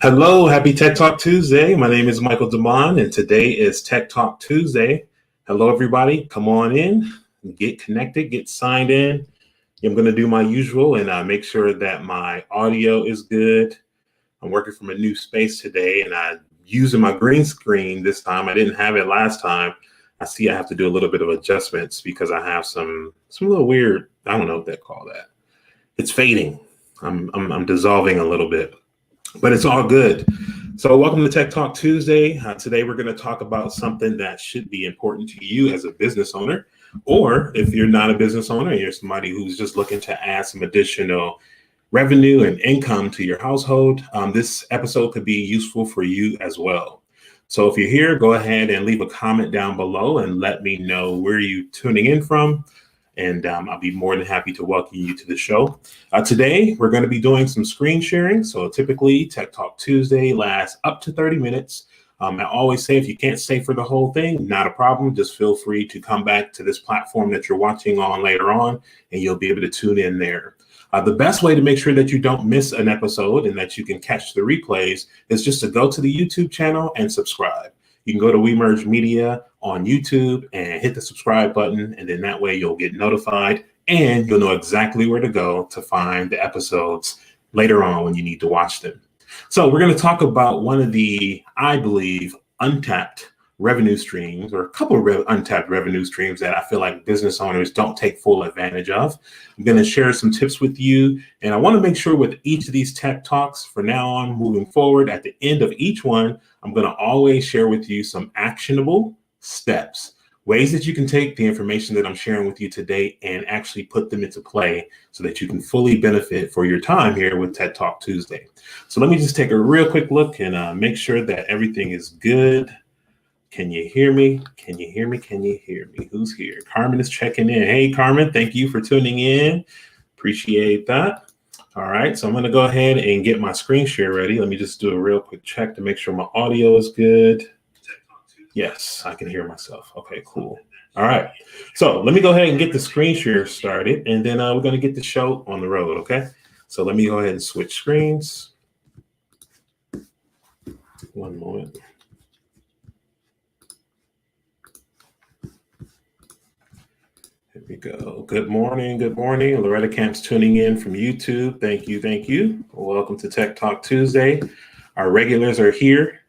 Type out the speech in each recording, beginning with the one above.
Hello, happy Tech Talk Tuesday. My name is Michael Damond, and today is Tech Talk Tuesday. Hello, everybody. Come on in, get connected, get signed in. I'm going to do my usual and make sure that my audio is good. I'm working from a new space today, and I'm using my green screen this time. I didn't have it last time. I see I have to do a little bit of adjustments because I have some little weird, I don't know what they call that. It's fading. I'm dissolving a little bit. But it's all good. So welcome to Tech Talk Tuesday. Today we're going to talk about something that should be important to you as a business owner, or if you're not a business owner, you're somebody who's just looking to add some additional revenue and income to your household. This episode could be useful for you as well. So if you're here, go ahead and leave a comment down below and let me know where you're tuning in from. And I'll be more than happy to welcome you to the show. Today, we're going to be doing some screen sharing. So typically, Tech Talk Tuesday lasts up to 30 minutes. I always say if you can't stay for the whole thing, not a problem. Just feel free to come back to this platform that you're watching on later on, and you'll be able to tune in there. The best way to make sure that you don't miss an episode and that you can catch the replays is just to go to the YouTube channel and subscribe. You can go to We Merge Media on YouTube and hit the subscribe button, and then that way you'll get notified and you'll know exactly where to go to find the episodes later on when you need to watch them. So we're going to talk about one of the, I believe, untapped revenue streams, or a couple of untapped revenue streams that I feel like business owners don't take full advantage of. I'm going to share some tips with you, and I want to make sure with each of these tech talks from now on moving forward, at the end of each one, I'm going to always share with you some actionable steps, ways that you can take the information that I'm sharing with you today and actually put them into play so that you can fully benefit for your time here with Tech Talk Tuesday. So let me just take a real quick look and make sure that everything is good. Can you hear me? Can you hear me? Can you hear me? Who's here? Carmen is checking in. Hey, Carmen, thank you for tuning in. Appreciate that. All right, so I'm going to go ahead and get my screen share ready. Let me just do a real quick check to make sure my audio is good. Yes, I can hear myself. Okay, cool. All right, so let me go ahead and get the screen share started, and then we're going to get the show on the road, okay? So let me go ahead and switch screens. One moment. Here we go. Good morning. Good morning. Loretta Camp's tuning in from YouTube. Thank you. Thank you. Welcome to Tech Talk Tuesday. Our regulars are here.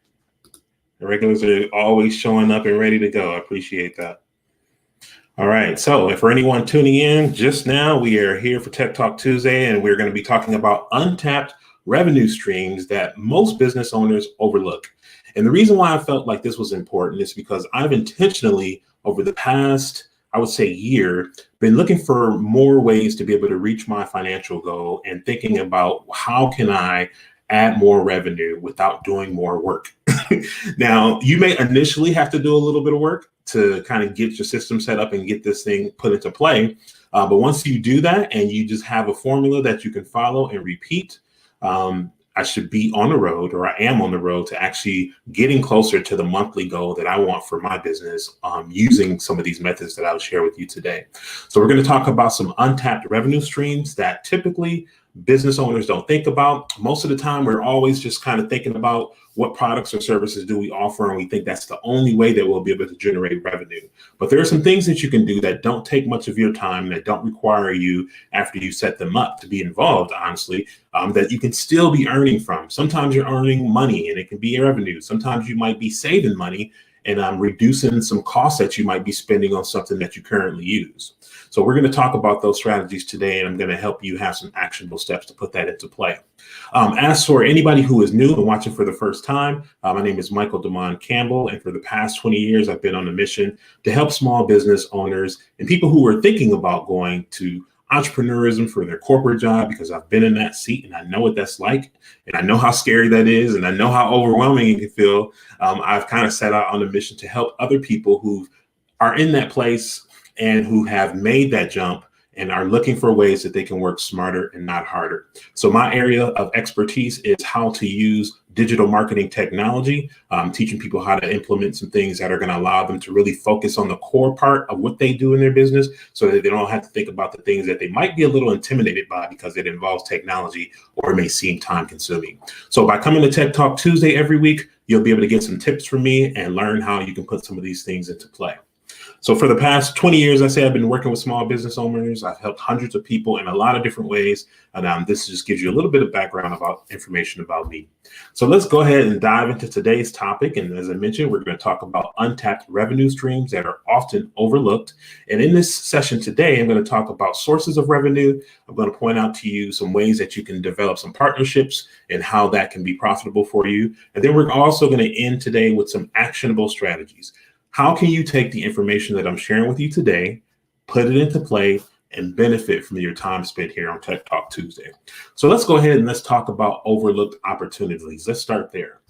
The regulars are always showing up and ready to go. I appreciate that. All right. So for anyone tuning in just now, we are here for Tech Talk Tuesday, and we're going to be talking about untapped revenue streams that most business owners overlook. And the reason why I felt like this was important is because I've intentionally, over the past, I would say year, been looking for more ways to be able to reach my financial goal and thinking about how can I add more revenue without doing more work. Now, you may initially have to do a little bit of work to kind of get your system set up and get this thing put into play. But once you do that and you just have a formula that you can follow and repeat, I should be on the road, or I am on the road to actually getting closer to the monthly goal that I want for my business using some of these methods that I'll share with you today. So we're going to talk about some untapped revenue streams that typically business owners don't think about. Most of the time, we're always just kind of thinking about what products or services do we offer, and we think that's the only way that we'll be able to generate revenue. But there are some things that you can do that don't take much of your time, that don't require you, after you set them up, to be involved, honestly, that you can still be earning from. Sometimes you're earning money and it can be revenue. Sometimes you might be saving money and reducing some costs that you might be spending on something that you currently use. So we're going to talk about those strategies today, and I'm going to help you have some actionable steps to put that into play. As for anybody who is new and watching for the first time, my name is Michael Damond Campbell, and for the past 20 years, I've been on a mission to help small business owners and people who are thinking about going to entrepreneurism for their corporate job, because I've been in that seat and I know what that's like, and I know how scary that is, and I know how overwhelming it can feel. I've kind of set out on a mission to help other people who are in that place and who have made that jump and are looking for ways that they can work smarter and not harder. So my area of expertise is how to use digital marketing technology, teaching people how to implement some things that are going to allow them to really focus on the core part of what they do in their business, so that they don't have to think about the things that they might be a little intimidated by because it involves technology, or or it may seem time consuming. So by coming to Tech Talk Tuesday every week, you'll be able to get some tips from me and learn how you can put some of these things into play. So for the past 20 years, I say I've been working with small business owners. I've helped hundreds of people in a lot of different ways. And this just gives you a little bit of background about information about me. So let's go ahead and dive into today's topic. And as I mentioned, we're going to talk about untapped revenue streams that are often overlooked. And in this session today, I'm going to talk about sources of revenue. I'm going to point out to you some ways that you can develop some partnerships and how that can be profitable for you. And then we're also going to end today with some actionable strategies. How can you take the information that I'm sharing with you today, put it into play, and benefit from your time spent here on Tech Talk Tuesday? So let's go ahead and let's talk about overlooked opportunities. Let's start there.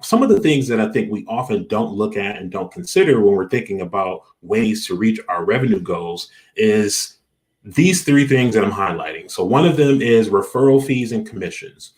Some of the things that I think we often don't look at and don't consider when we're thinking about ways to reach our revenue goals is these three things that I'm highlighting. So one of them is referral fees and commissions.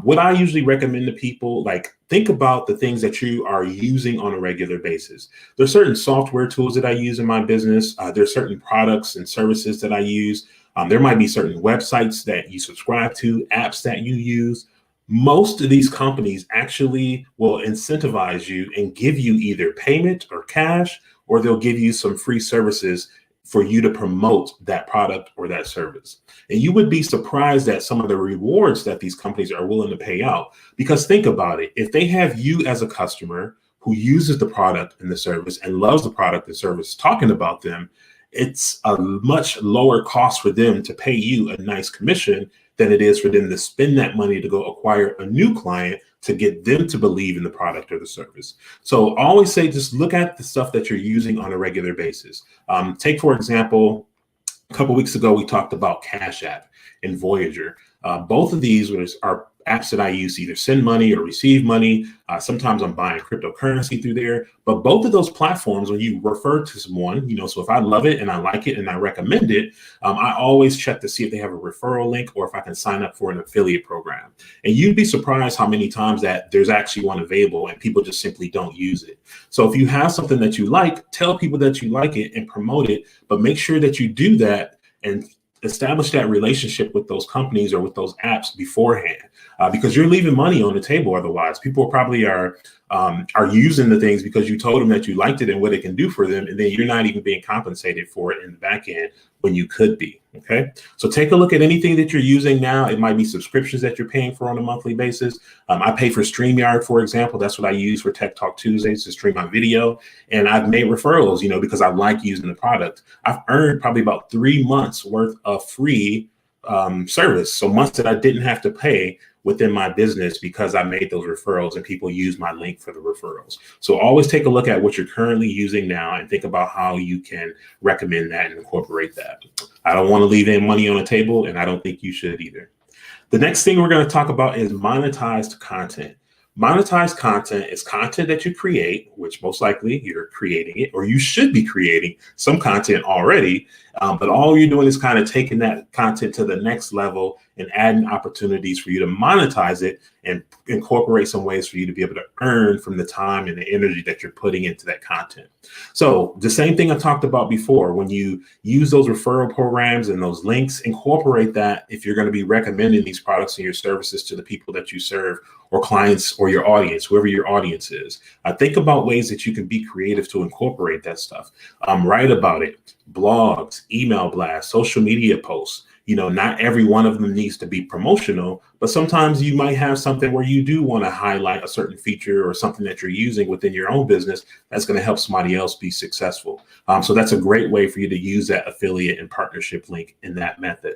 What I usually recommend to people, think about the things that you are using on a regular basis. There's certain software tools that I use in my business. There's certain products and services that I use. There might be certain websites that you subscribe to, apps that you use. Most of these companies actually will incentivize you and give you either payment or cash, or they'll give you some free services for you to promote that product or that service. And you would be surprised at some of the rewards that these companies are willing to pay out. Because think about it, if they have you as a customer who uses the product and the service and loves the product and service talking about them, it's a much lower cost for them to pay you a nice commission than it is for them to spend that money to go acquire a new client to get them to believe in the product or the service. So I always say, just look at the stuff that you're using on a regular basis. Take, for example, a couple of weeks ago, we talked about Cash App and Voyager. Both of these are apps that I use to either send money or receive money. Sometimes I'm buying cryptocurrency through there. But both of those platforms, when you refer to someone, so if I love it and I like it and I recommend it, I always check to see if they have a referral link or if I can sign up for an affiliate program. And you'd be surprised how many times that there's actually one available and people just simply don't use it. So if you have something that you like, tell people that you like it and promote it, but make sure that you do that and establish that relationship with those companies or with those apps beforehand, because you're leaving money on the table. Otherwise, people probably are using the things because you told them that you liked it and what it can do for them, and then you're not even being compensated for it in the back end when you could be. Okay, so take a look at anything that you're using now. It might be subscriptions that you're paying for on a monthly basis. I pay for StreamYard, for example. That's what I use for Tech Talk Tuesdays to stream my video. And I've made referrals, because I like using the product. I've earned probably about 3 months worth of free service. So months that I didn't have to pay within my business because I made those referrals and people use my link for the referrals. So always take a look at what you're currently using now and think about how you can recommend that and incorporate that. I don't want to leave any money on the table, and I don't think you should either. The next thing we're going to talk about is monetized content. Monetized content is content that you create, which most likely you're creating it, or you should be creating some content already. But all you're doing is kind of taking that content to the next level and adding opportunities for you to monetize it and incorporate some ways for you to be able to earn from the time and the energy that you're putting into that content. So the same thing I talked about before, when you use those referral programs and those links, incorporate that if you're going to be recommending these products and your services to the people that you serve or clients or your audience, whoever your audience is. Think about ways that you can be creative to incorporate that stuff. Write about it. Blogs, email blasts, social media posts. Not every one of them needs to be promotional, but sometimes you might have something where you do want to highlight a certain feature or something that you're using within your own business that's going to help somebody else be successful. So that's a great way for you to use that affiliate and partnership link in that method.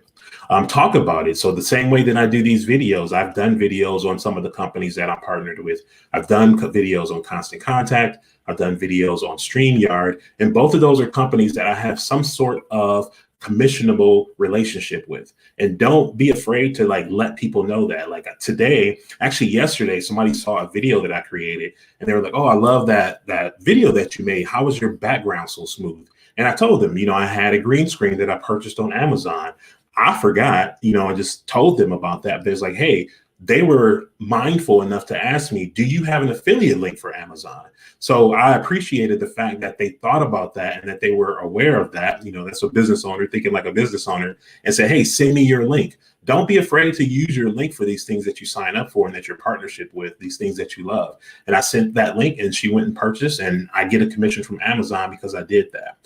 Talk about it. So the same way that I do these videos, I've done videos on some of the companies that I'm partnered with. I've done videos on Constant Contact. I've done videos on StreamYard, and both of those are companies that I have some sort of commissionable relationship with. And don't be afraid to let people know that. Actually yesterday, somebody saw a video that I created and they were like, "Oh, I love that video that you made. How was your background so smooth?" And I told them, I had a green screen that I purchased on Amazon. I forgot, I just told them about that. There's hey, they were mindful enough to ask me, "Do you have an affiliate link for Amazon?" So I appreciated the fact that they thought about that and that they were aware of that. That's a business owner thinking like a business owner and say, "Hey, send me your link." don't be afraid to use your link for these things that you sign up for and that you're partnership with, these things that you love. And I sent that link and she went and purchased, and I get a commission from Amazon because I did that.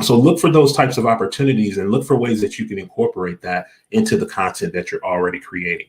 So look for those types of opportunities and look for ways that you can incorporate that into the content that you're already creating.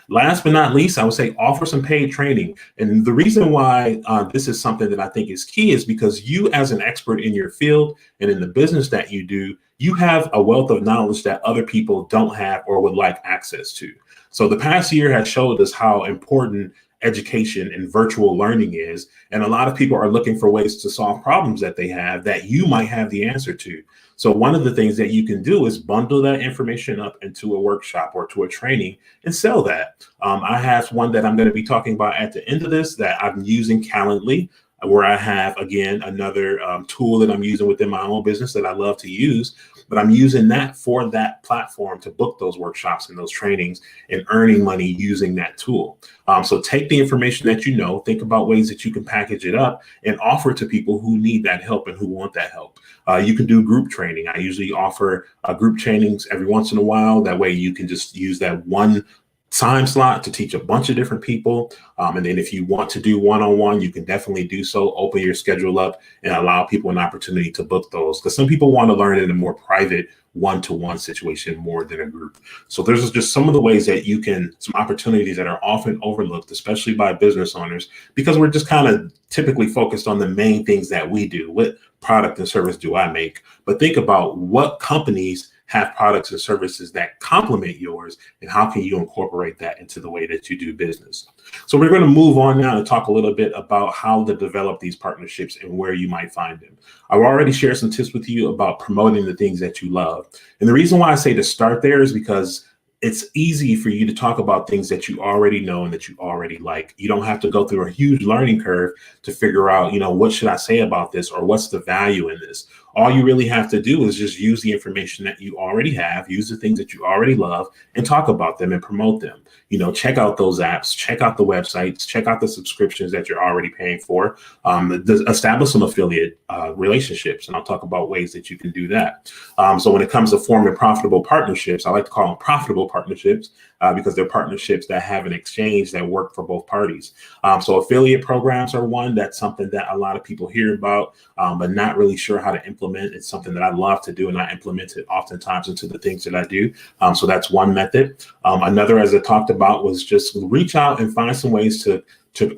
Last but not least, I would say offer some paid training. And the reason why this is something that I think is key is because you, as an expert in your field and in the business that you do, you have a wealth of knowledge that other people don't have or would like access to. So the past year has showed us how important education and virtual learning is. And a lot of people are looking for ways to solve problems that they have that you might have the answer to. So one of the things that you can do is bundle that information up into a workshop or to a training and sell that. I have one that I'm going to be talking about at the end of this that I'm using Calendly, where I have, again, another tool that I'm using within my own business that I love to use. But I'm using that for that platform to book those workshops and those trainings and earning money using that tool. So take the information that you know, think about ways that you can package it up and offer it to people who need that help and who want that help. You can do group training. I usually offer group trainings every once in a while. That way you can just use that one time slot to teach a bunch of different people. And then if you want to do one-on-one, you can definitely do so. Open your schedule up and allow people an opportunity to book those, because some people want to learn in a more private one-to-one situation more than a group. So there's just some of the ways that you can, some opportunities that are often overlooked, especially by business owners, because we're just kind of typically focused on the main things that we do. What product and service do I make? But think about what companies have products and services that complement yours, and how can you incorporate that into the way that you do business. So we're going to move on now and talk a little bit about how to develop these partnerships and where you might find them. I've already shared some tips with you about promoting the things that you love. And the reason why I say to start there is because it's easy for you to talk about things that you already know and that you already like. You don't have to go through a huge learning curve to figure out, what should I say about this, or what's the value in this? All you really have to do is just use the information that you already have, use the things that you already love, and talk about them and promote them. Check out those apps, check out the websites, check out the subscriptions that you're already paying for, establish some affiliate relationships. And I'll talk about ways that you can do that. So when it comes to forming profitable partnerships, I like to call them profitable partnerships because they're partnerships that have an exchange that work for both parties. So affiliate programs are one. That's something that a lot of people hear about, but not really sure how to implement. It's something that I love to do, and I implement it oftentimes into the things that I do. So that's one method. Another, as I talked about, was just reach out and find some ways to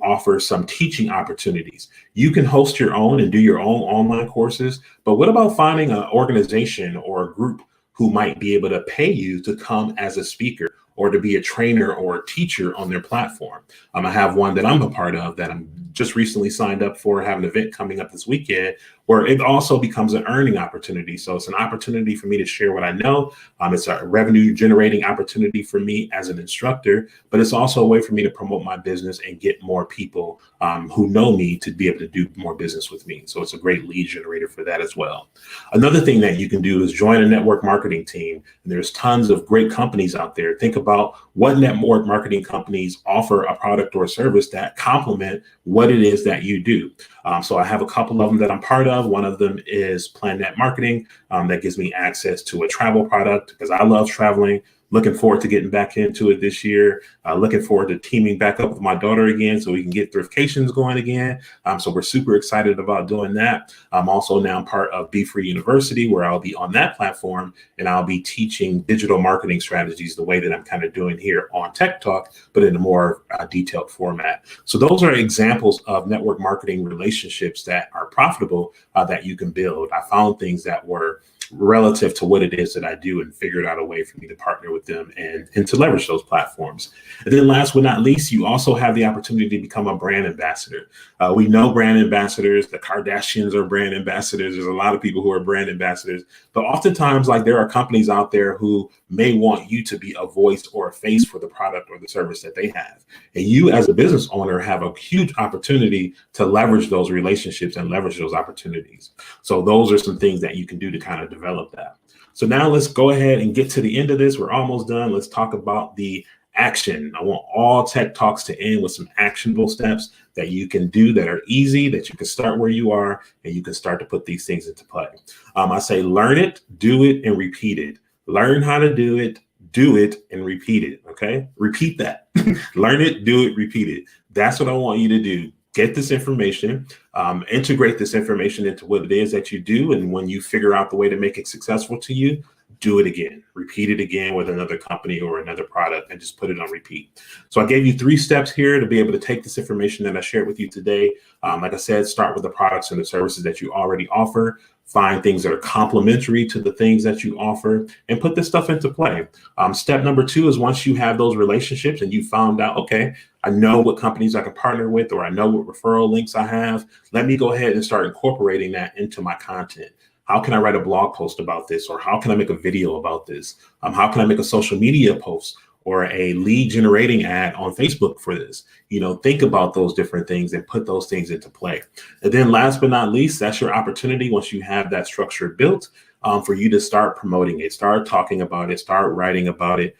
offer some teaching opportunities. You can host your own and do your own online courses, but what about finding an organization or a group who might be able to pay you to come as a speaker or to be a trainer or a teacher on their platform? I have one that I'm a part of that I'm just recently signed up for. I have an event coming up this weekend where it also becomes an earning opportunity. So it's an opportunity for me to share what I know. It's a revenue generating opportunity for me as an instructor, but it's also a way for me to promote my business and get more people who know me to be able to do more business with me. So it's a great lead generator for that as well. Another thing that you can do is join a network marketing team. And there's tons of great companies out there. Think about what network marketing companies offer a product or a service that complement what it is that you do. So I have a couple of them that I'm part of. One of them is Plan Net Marketing. That gives me access to a travel product because I love traveling. Looking forward to getting back into it this year. Looking forward to teaming back up with my daughter again so we can get thriftications going again. So we're super excited about doing that. I'm also now part of Be Free University, where I'll be on that platform and I'll be teaching digital marketing strategies the way that I'm kind of doing here on Tech Talk, but in a more detailed format. So those are examples of network marketing relationships that are profitable that you can build. I found things that were relative to what it is that I do and figured out a way for me to partner with them and to leverage those platforms. And then last but not least, you also have the opportunity to become a brand ambassador. We know brand ambassadors, the Kardashians are brand ambassadors. There's a lot of people who are brand ambassadors, but oftentimes there are companies out there who may want you to be a voice or a face for the product or the service that they have. And you as a business owner have a huge opportunity to leverage those relationships and leverage those opportunities. So those are some things that you can do to kind of develop that. So now let's go ahead and get to the end of this. We're almost done. Let's talk about the action. I want all tech talks to end with some actionable steps that you can do that are easy, that you can start where you are, and you can start to put these things into play. I say learn it, do it, and repeat it. Learn how to do it, do it, and repeat it. Okay, repeat that. Learn it, do it, repeat it. That's what I want you to do. Get this information, integrate this information into what it is that you do. And when you figure out the way to make it successful to you, do it again, repeat it again with another company or another product, and just put it on repeat. So I gave you 3 steps here to be able to take this information that I shared with you today. Like I said, start with the products and the services that you already offer. Find things that are complementary to the things that you offer and put this stuff into play. Step number 2 is once you have those relationships and you found out, okay, I know what companies I can partner with, or I know what referral links I have, let me go ahead and start incorporating that into my content. How can I write a blog post about this? Or how can I make a video about this? How can I make a social media post or a lead generating ad on Facebook for this? Think about those different things and put those things into play. And then last but not least, that's your opportunity once you have that structure built, for you to start promoting it, start talking about it, start writing about it.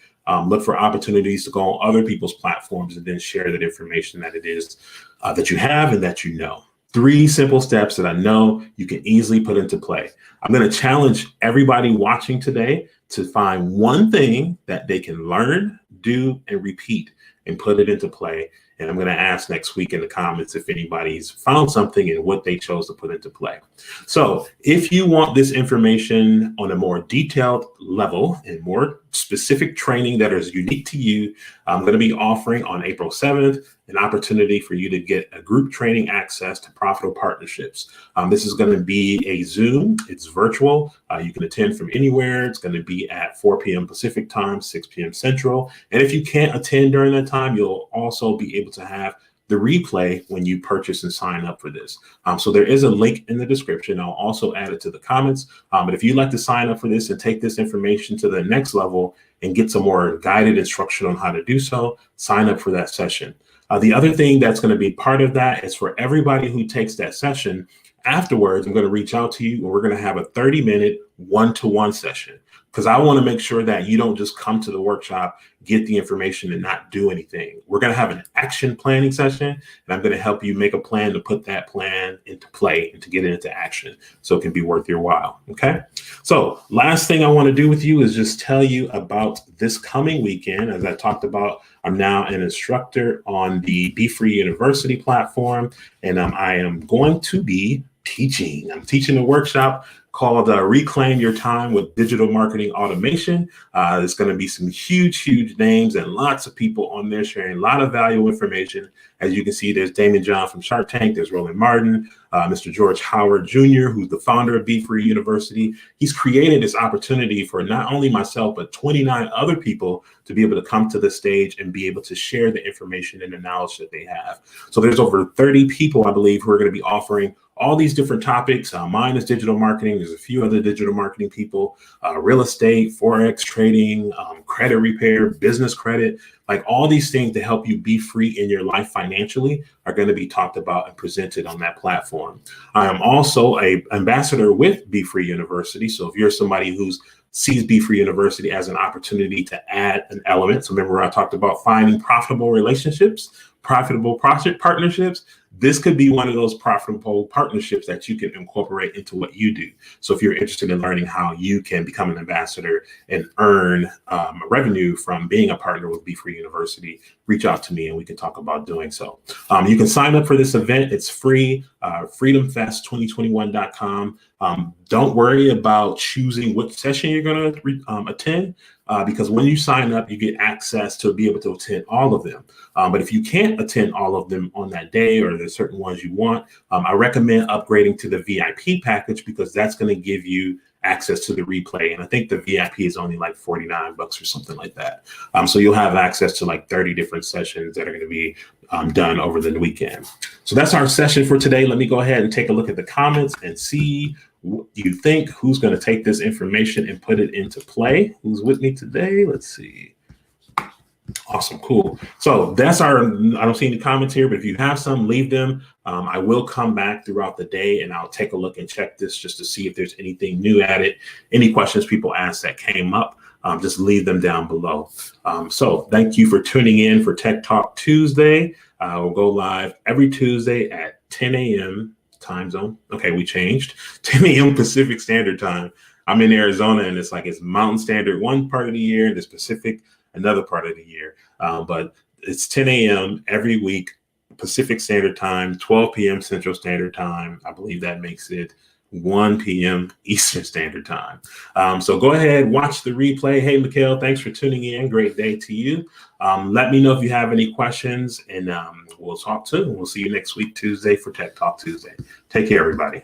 Look for opportunities to go on other people's platforms and then share that information that it is that you have and that you know. 3 simple steps that I know you can easily put into play. I'm going to challenge everybody watching today to find one thing that they can learn, do, and repeat and put it into play. And I'm going to ask next week in the comments if anybody's found something and what they chose to put into play. So if you want this information on a more detailed level and more specific training that is unique to you, I'm going to be offering on April 7th an opportunity for you to get a group training access to profitable partnerships. This is going to be a Zoom. It's virtual. You can attend from anywhere. It's going to be at 4 p.m. Pacific time, 6 p.m. Central. And if you can't attend during that time, you'll also be able to have the replay when you purchase and sign up for this. So there is a link in the description. I'll also add it to the comments. But if you'd like to sign up for this and take this information to the next level and get some more guided instruction on how to do so, sign up for that session. The other thing that's going to be part of that is for everybody who takes that session, afterwards, I'm going to reach out to you and we're going to have a 30-minute one-to-one session, because I want to make sure that you don't just come to the workshop, get the information and not do anything. We're going to have an action planning session, and I'm going to help you make a plan to put that plan into play and to get it into action so it can be worth your while. Okay. So last thing I want to do with you is just tell you about this coming weekend. As I talked about, I'm now an instructor on the Be Free University platform, and I am going to be teaching. I'm teaching a workshop called Reclaim Your Time with Digital Marketing Automation. There's going to be some huge names and lots of people on there sharing a lot of valuable information. As you can see, there's Damon John from Shark Tank. There's Roland Martin, Mr. George Howard Jr., who's the founder of Be Free University. He's created this opportunity for not only myself, but 29 other people to be able to come to the stage and be able to share the information and the knowledge that they have. So there's over 30 people, I believe, who are going to be offering all these different topics. Mine is digital marketing. There's a few other digital marketing people, real estate, Forex trading, credit repair, business credit, like all these things to help you be free in your life financially are going to be talked about and presented on that platform. I am also an ambassador with Be Free University. So if you're somebody who's sees Be Free University as an opportunity to add an element. So remember I talked about finding profitable relationships, profitable project partnerships. This could be one of those profitable partnerships that you can incorporate into what you do. So if you're interested in learning how you can become an ambassador and earn revenue from being a partner with Be Free University, reach out to me and we can talk about doing so. You can sign up for this event. It's free, freedomfest2021.com. Don't worry about choosing which session you're going to attend, because when you sign up, you get access to be able to attend all of them. But if you can't attend all of them on that day, or there's certain ones you want, I recommend upgrading to the VIP package, because that's going to give you access to the replay. And I think the VIP is only like $49 or something like that. So you'll have access to like 30 different sessions that are going to be done over the weekend. So that's our session for today. Let me go ahead and take a look at the comments and see what you think, who's going to take this information and put it into play. Who's with me today? Let's see. Awesome. Cool. So that's I don't see any comments here, but if you have some, leave them. I will come back throughout the day and I'll take a look and check this just to see if there's anything new added. Any questions people asked that came up, just leave them down below. So thank you for tuning in for Tech Talk Tuesday. We'll go live every Tuesday at 10 a.m. time zone. Okay, we changed 10 a.m. Pacific Standard Time. I'm in Arizona, and it's Mountain Standard one part of the year, and it's Pacific another part of the year. But it's 10 a.m. every week, Pacific Standard Time, 12 p.m. Central Standard Time. I believe that makes it 1 p.m. Eastern Standard Time. So go ahead, watch the replay. Hey, Mikhail, thanks for tuning in. Great day to you. Let me know if you have any questions, and we'll talk soon. We'll see you next week, Tuesday, for Tech Talk Tuesday. Take care, everybody.